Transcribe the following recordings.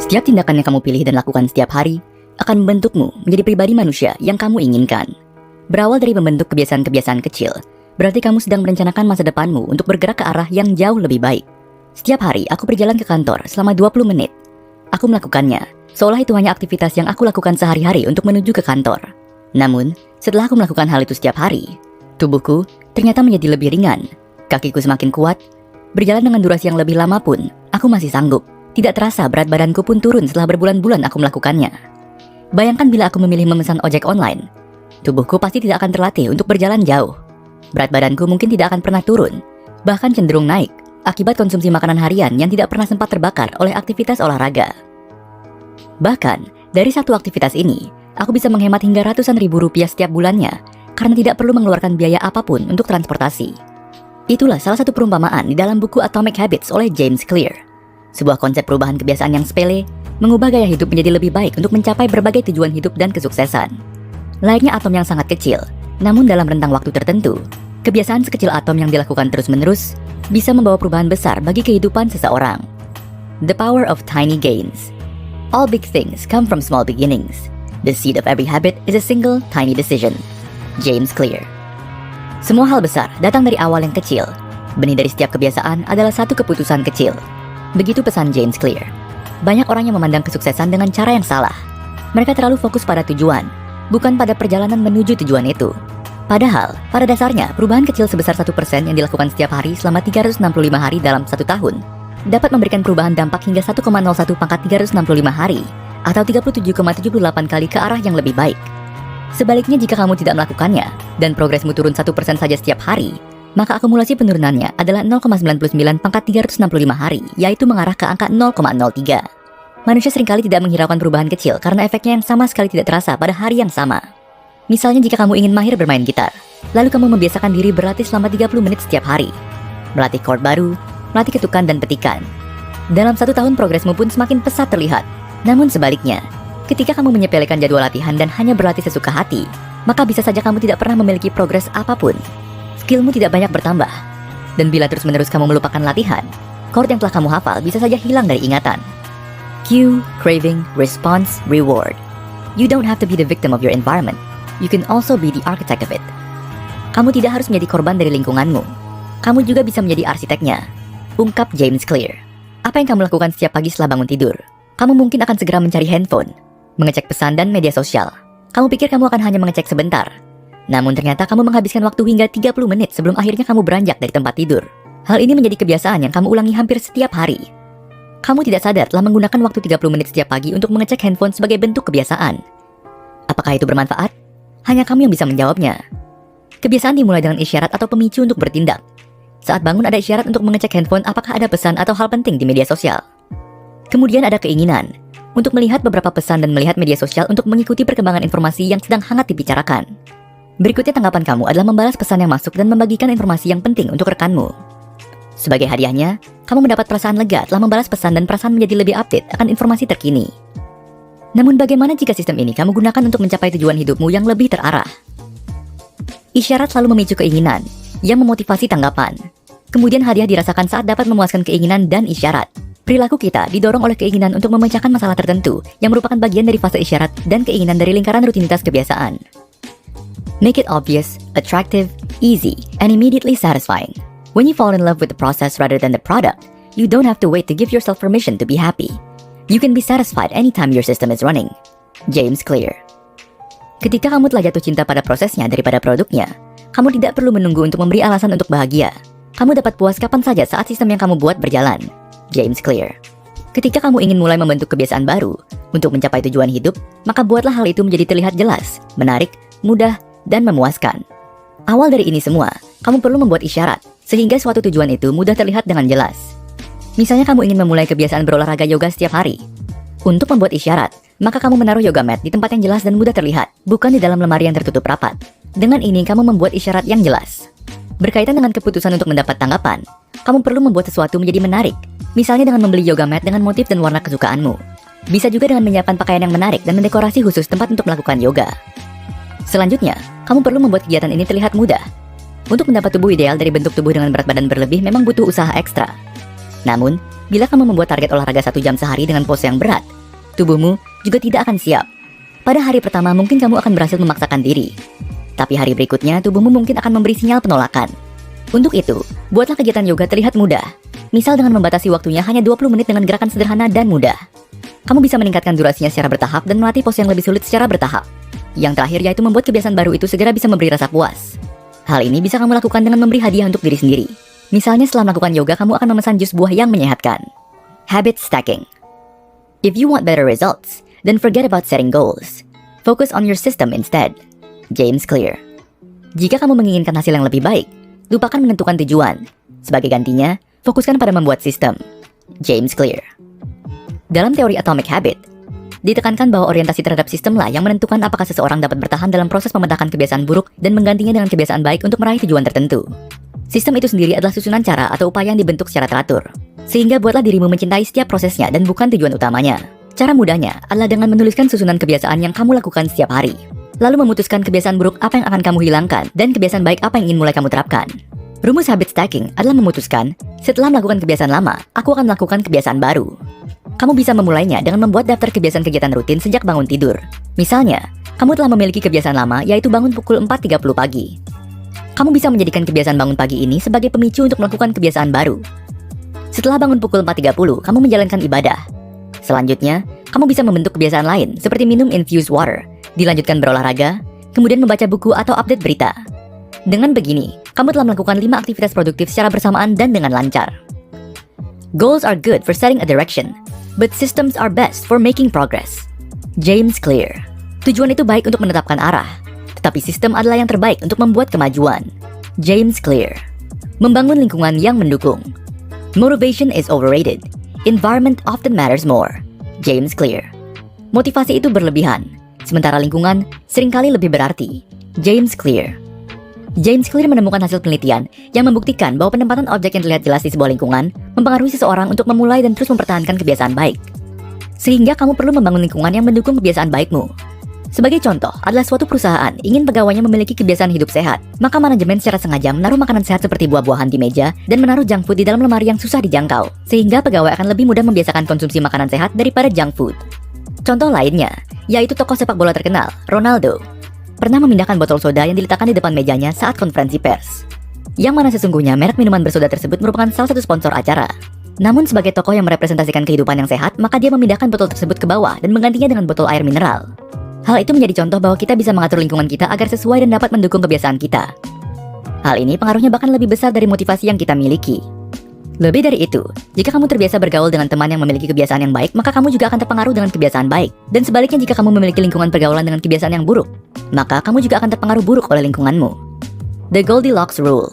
Setiap tindakan yang kamu pilih dan lakukan setiap hari akan membentukmu menjadi pribadi manusia yang kamu inginkan. Berawal dari membentuk kebiasaan-kebiasaan kecil, berarti kamu sedang merencanakan masa depanmu untuk bergerak ke arah yang jauh lebih baik. Setiap hari aku berjalan ke kantor selama 20 menit. Aku melakukannya, seolah itu hanya aktivitas yang aku lakukan sehari-hari untuk menuju ke kantor. Namun, setelah aku melakukan hal itu setiap hari, tubuhku ternyata menjadi lebih ringan. Kakiku semakin kuat. Berjalan dengan durasi yang lebih lama pun, aku masih sanggup. Tidak terasa berat badanku pun turun setelah berbulan-bulan aku melakukannya. Bayangkan bila aku memilih memesan ojek online. Tubuhku pasti tidak akan terlatih untuk berjalan jauh. Berat badanku mungkin tidak akan pernah turun, bahkan cenderung naik, akibat konsumsi makanan harian yang tidak pernah sempat terbakar oleh aktivitas olahraga. Bahkan, dari satu aktivitas ini, aku bisa menghemat hingga ratusan ribu rupiah setiap bulannya, karena tidak perlu mengeluarkan biaya apapun untuk transportasi. Itulah salah satu perumpamaan di dalam buku Atomic Habits oleh James Clear. Sebuah konsep perubahan kebiasaan yang sepele, mengubah gaya hidup menjadi lebih baik untuk mencapai berbagai tujuan hidup dan kesuksesan. Layaknya atom yang sangat kecil, namun dalam rentang waktu tertentu, kebiasaan sekecil atom yang dilakukan terus-menerus bisa membawa perubahan besar bagi kehidupan seseorang. The power of tiny gains. All big things come from small beginnings. The seed of every habit is a single tiny decision. James Clear. Semua hal besar datang dari awal yang kecil. Benih dari setiap kebiasaan adalah satu keputusan kecil. Begitu pesan James Clear. Banyak orang yang memandang kesuksesan dengan cara yang salah. Mereka terlalu fokus pada tujuan, bukan pada perjalanan menuju tujuan itu. Padahal, pada dasarnya, perubahan kecil sebesar 1% yang dilakukan setiap hari selama 365 hari dalam satu tahun dapat memberikan perubahan dampak hingga 1,01 pangkat 365 hari atau 37,78 kali ke arah yang lebih baik. Sebaliknya, jika kamu tidak melakukannya dan progresmu turun 1% saja setiap hari, maka akumulasi penurunannya adalah 0,99 pangkat 365 hari, yaitu mengarah ke angka 0,03. Manusia seringkali tidak menghiraukan perubahan kecil karena efeknya yang sama sekali tidak terasa pada hari yang sama. Misalnya jika kamu ingin mahir bermain gitar, lalu kamu membiasakan diri berlatih selama 30 menit setiap hari. Melatih chord baru, melatih ketukan dan petikan. Dalam 1 tahun progresmu pun semakin pesat terlihat. Namun sebaliknya, ketika kamu menyepelekan jadwal latihan dan hanya berlatih sesuka hati, maka bisa saja kamu tidak pernah memiliki progres apapun. Skillmu tidak banyak bertambah. Dan bila terus-menerus kamu melupakan latihan, chord yang telah kamu hafal bisa saja hilang dari ingatan. Cue, craving, response, reward. You don't have to be the victim of your environment. You can also be the architect of it. Kamu tidak harus menjadi korban dari lingkunganmu. Kamu juga bisa menjadi arsiteknya. Ungkap James Clear. Apa yang kamu lakukan setiap pagi setelah bangun tidur? Kamu mungkin akan segera mencari handphone, mengecek pesan dan media sosial. Kamu pikir kamu akan hanya mengecek sebentar. Namun ternyata kamu menghabiskan waktu hingga 30 menit sebelum akhirnya kamu beranjak dari tempat tidur. Hal ini menjadi kebiasaan yang kamu ulangi hampir setiap hari. Kamu tidak sadar telah menggunakan waktu 30 menit setiap pagi untuk mengecek handphone sebagai bentuk kebiasaan. Apakah itu bermanfaat? Hanya kamu yang bisa menjawabnya. Kebiasaan dimulai dengan isyarat atau pemicu untuk bertindak. Saat bangun ada isyarat untuk mengecek handphone apakah ada pesan atau hal penting di media sosial. Kemudian ada keinginan untuk melihat beberapa pesan dan melihat media sosial untuk mengikuti perkembangan informasi yang sedang hangat dibicarakan. Berikutnya tanggapan kamu adalah membalas pesan yang masuk dan membagikan informasi yang penting untuk rekanmu. Sebagai hadiahnya, kamu mendapat perasaan lega telah membalas pesan dan perasaan menjadi lebih update akan informasi terkini. Namun bagaimana jika sistem ini kamu gunakan untuk mencapai tujuan hidupmu yang lebih terarah? Isyarat selalu memicu keinginan, yang memotivasi tanggapan. Kemudian hadiah dirasakan saat dapat memuaskan keinginan dan isyarat. Perilaku kita didorong oleh keinginan untuk memecahkan masalah tertentu yang merupakan bagian dari fase isyarat dan keinginan dari lingkaran rutinitas kebiasaan. Make it obvious, attractive, easy, and immediately satisfying. When you fall in love with the process rather than the product, you don't have to wait to give yourself permission to be happy. You can be satisfied anytime your system is running. James Clear. Ketika kamu telah jatuh cinta pada prosesnya daripada produknya, kamu tidak perlu menunggu untuk memberi alasan untuk bahagia. Kamu dapat puas kapan saja saat sistem yang kamu buat berjalan. James Clear. Ketika kamu ingin mulai membentuk kebiasaan baru untuk mencapai tujuan hidup, maka buatlah hal itu menjadi terlihat jelas, menarik, mudah, dan memuaskan. Awal dari ini semua, kamu perlu membuat isyarat, sehingga suatu tujuan itu mudah terlihat dengan jelas. Misalnya kamu ingin memulai kebiasaan berolahraga yoga setiap hari. Untuk membuat isyarat, maka kamu menaruh yoga mat di tempat yang jelas dan mudah terlihat, bukan di dalam lemari yang tertutup rapat. Dengan ini, kamu membuat isyarat yang jelas. Berkaitan dengan keputusan untuk mendapat tanggapan, kamu perlu membuat sesuatu menjadi menarik. Misalnya dengan membeli yoga mat dengan motif dan warna kesukaanmu. Bisa juga dengan menyiapkan pakaian yang menarik dan mendekorasi khusus tempat untuk melakukan yoga. Selanjutnya, kamu perlu membuat kegiatan ini terlihat mudah. Untuk mendapat tubuh ideal dari bentuk tubuh dengan berat badan berlebih memang butuh usaha ekstra. Namun, bila kamu membuat target olahraga 1 jam sehari dengan pose yang berat, tubuhmu juga tidak akan siap. Pada hari pertama mungkin kamu akan berhasil memaksakan diri, tapi hari berikutnya tubuhmu mungkin akan memberi sinyal penolakan. Untuk itu, buatlah kegiatan yoga terlihat mudah. Misal dengan membatasi waktunya hanya 20 menit dengan gerakan sederhana dan mudah. Kamu bisa meningkatkan durasinya secara bertahap dan melatih pose yang lebih sulit secara bertahap. Yang terakhir yaitu membuat kebiasaan baru itu segera bisa memberi rasa puas. Hal ini bisa kamu lakukan dengan memberi hadiah untuk diri sendiri. Misalnya setelah melakukan yoga kamu akan memesan jus buah yang menyehatkan. Habit stacking. If you want better results, then forget about setting goals. Focus on your system instead. James Clear. Jika kamu menginginkan hasil yang lebih baik, lupakan menentukan tujuan. Sebagai gantinya, fokuskan pada membuat sistem. James Clear. Dalam teori Atomic Habit, ditekankan bahwa orientasi terhadap sistemlah yang menentukan apakah seseorang dapat bertahan dalam proses memecahkan kebiasaan buruk dan menggantinya dengan kebiasaan baik untuk meraih tujuan tertentu. Sistem itu sendiri adalah susunan cara atau upaya yang dibentuk secara teratur. Sehingga buatlah dirimu mencintai setiap prosesnya dan bukan tujuan utamanya. Cara mudahnya adalah dengan menuliskan susunan kebiasaan yang kamu lakukan setiap hari. Lalu memutuskan kebiasaan buruk apa yang akan kamu hilangkan dan kebiasaan baik apa yang ingin mulai kamu terapkan. Rumus habit stacking adalah memutuskan, setelah melakukan kebiasaan lama, aku akan melakukan kebiasaan baru. Kamu bisa memulainya dengan membuat daftar kebiasaan kegiatan rutin sejak bangun tidur. Misalnya, kamu telah memiliki kebiasaan lama yaitu bangun pukul 4.30 pagi. Kamu bisa menjadikan kebiasaan bangun pagi ini sebagai pemicu untuk melakukan kebiasaan baru. Setelah bangun pukul 4.30, kamu menjalankan ibadah. Selanjutnya, kamu bisa membentuk kebiasaan lain seperti minum infused water, dilanjutkan berolahraga, kemudian membaca buku atau update berita. Dengan begini, kamu telah melakukan 5 aktivitas produktif secara bersamaan dan dengan lancar. Goals are good for setting a direction, but systems are best for making progress. James Clear. Tujuan itu baik untuk menetapkan arah, tetapi sistem adalah yang terbaik untuk membuat kemajuan. James Clear. Membangun lingkungan yang mendukung. Motivation is overrated. Environment often matters more. James Clear. Motivasi itu berlebihan, sementara lingkungan seringkali lebih berarti. James Clear. James Clear menemukan hasil penelitian yang membuktikan bahwa penempatan objek yang terlihat jelas di sebuah lingkungan mempengaruhi seseorang untuk memulai dan terus mempertahankan kebiasaan baik. Sehingga kamu perlu membangun lingkungan yang mendukung kebiasaan baikmu. Sebagai contoh, adalah suatu perusahaan ingin pegawainya memiliki kebiasaan hidup sehat, maka manajemen secara sengaja menaruh makanan sehat seperti buah-buahan di meja dan menaruh junk food di dalam lemari yang susah dijangkau, sehingga pegawai akan lebih mudah membiasakan konsumsi makanan sehat daripada junk food. Contoh lainnya, yaitu tokoh sepak bola terkenal, Ronaldo, pernah memindahkan botol soda yang diletakkan di depan mejanya saat konferensi pers. Yang mana sesungguhnya merek minuman bersoda tersebut merupakan salah satu sponsor acara. Namun sebagai tokoh yang merepresentasikan kehidupan yang sehat, maka dia memindahkan botol tersebut ke bawah dan menggantinya dengan botol air mineral. Hal itu menjadi contoh bahwa kita bisa mengatur lingkungan kita agar sesuai dan dapat mendukung kebiasaan kita. Hal ini pengaruhnya bahkan lebih besar dari motivasi yang kita miliki. Lebih dari itu, jika kamu terbiasa bergaul dengan teman yang memiliki kebiasaan yang baik, maka kamu juga akan terpengaruh dengan kebiasaan baik. Dan sebaliknya jika kamu memiliki lingkungan pergaulan dengan kebiasaan yang buruk, maka kamu juga akan terpengaruh buruk oleh lingkunganmu. The Goldilocks Rule.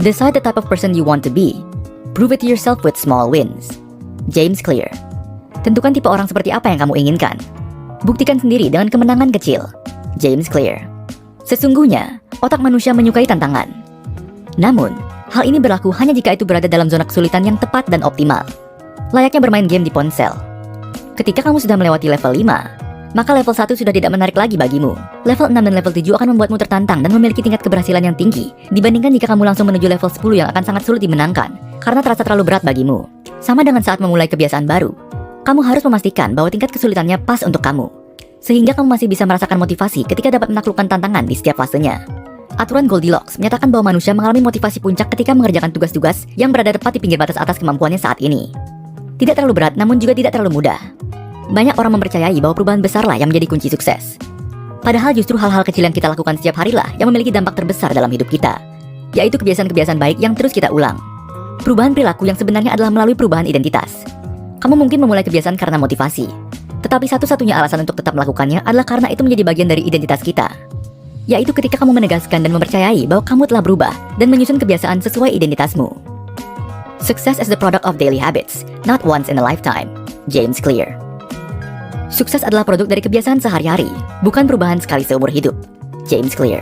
Decide the type of person you want to be. Prove it to yourself with small wins. James Clear. Tentukan tipe orang seperti apa yang kamu inginkan. Buktikan sendiri dengan kemenangan kecil. James Clear. Sesungguhnya, otak manusia menyukai tantangan. Namun, hal ini berlaku hanya jika itu berada dalam zona kesulitan yang tepat dan optimal. Layaknya bermain game di ponsel. Ketika kamu sudah melewati level 5, maka level 1 sudah tidak menarik lagi bagimu. Level 6 dan level 7 akan membuatmu tertantang dan memiliki tingkat keberhasilan yang tinggi, dibandingkan jika kamu langsung menuju level 10 yang akan sangat sulit dimenangkan, karena terasa terlalu berat bagimu. Sama dengan saat memulai kebiasaan baru, kamu harus memastikan bahwa tingkat kesulitannya pas untuk kamu, sehingga kamu masih bisa merasakan motivasi ketika dapat menaklukkan tantangan di setiap fasenya. Aturan Goldilocks menyatakan bahwa manusia mengalami motivasi puncak ketika mengerjakan tugas-tugas yang berada tepat di pinggir batas atas kemampuannya saat ini. Tidak terlalu berat, namun juga tidak terlalu mudah. Banyak orang mempercayai bahwa perubahan besarlah yang menjadi kunci sukses. Padahal justru hal-hal kecil yang kita lakukan setiap harilah yang memiliki dampak terbesar dalam hidup kita, yaitu kebiasaan-kebiasaan baik yang terus kita ulang. Perubahan perilaku yang sebenarnya adalah melalui perubahan identitas. Kamu mungkin memulai kebiasaan karena motivasi, tetapi satu-satunya alasan untuk tetap melakukannya adalah karena itu menjadi bagian dari identitas kita. Yaitu ketika kamu menegaskan dan mempercayai bahwa kamu telah berubah dan menyusun kebiasaan sesuai identitasmu. Success is the product of daily habits, not once in a lifetime. James Clear. Sukses adalah produk dari kebiasaan sehari-hari, bukan perubahan sekali seumur hidup. James Clear.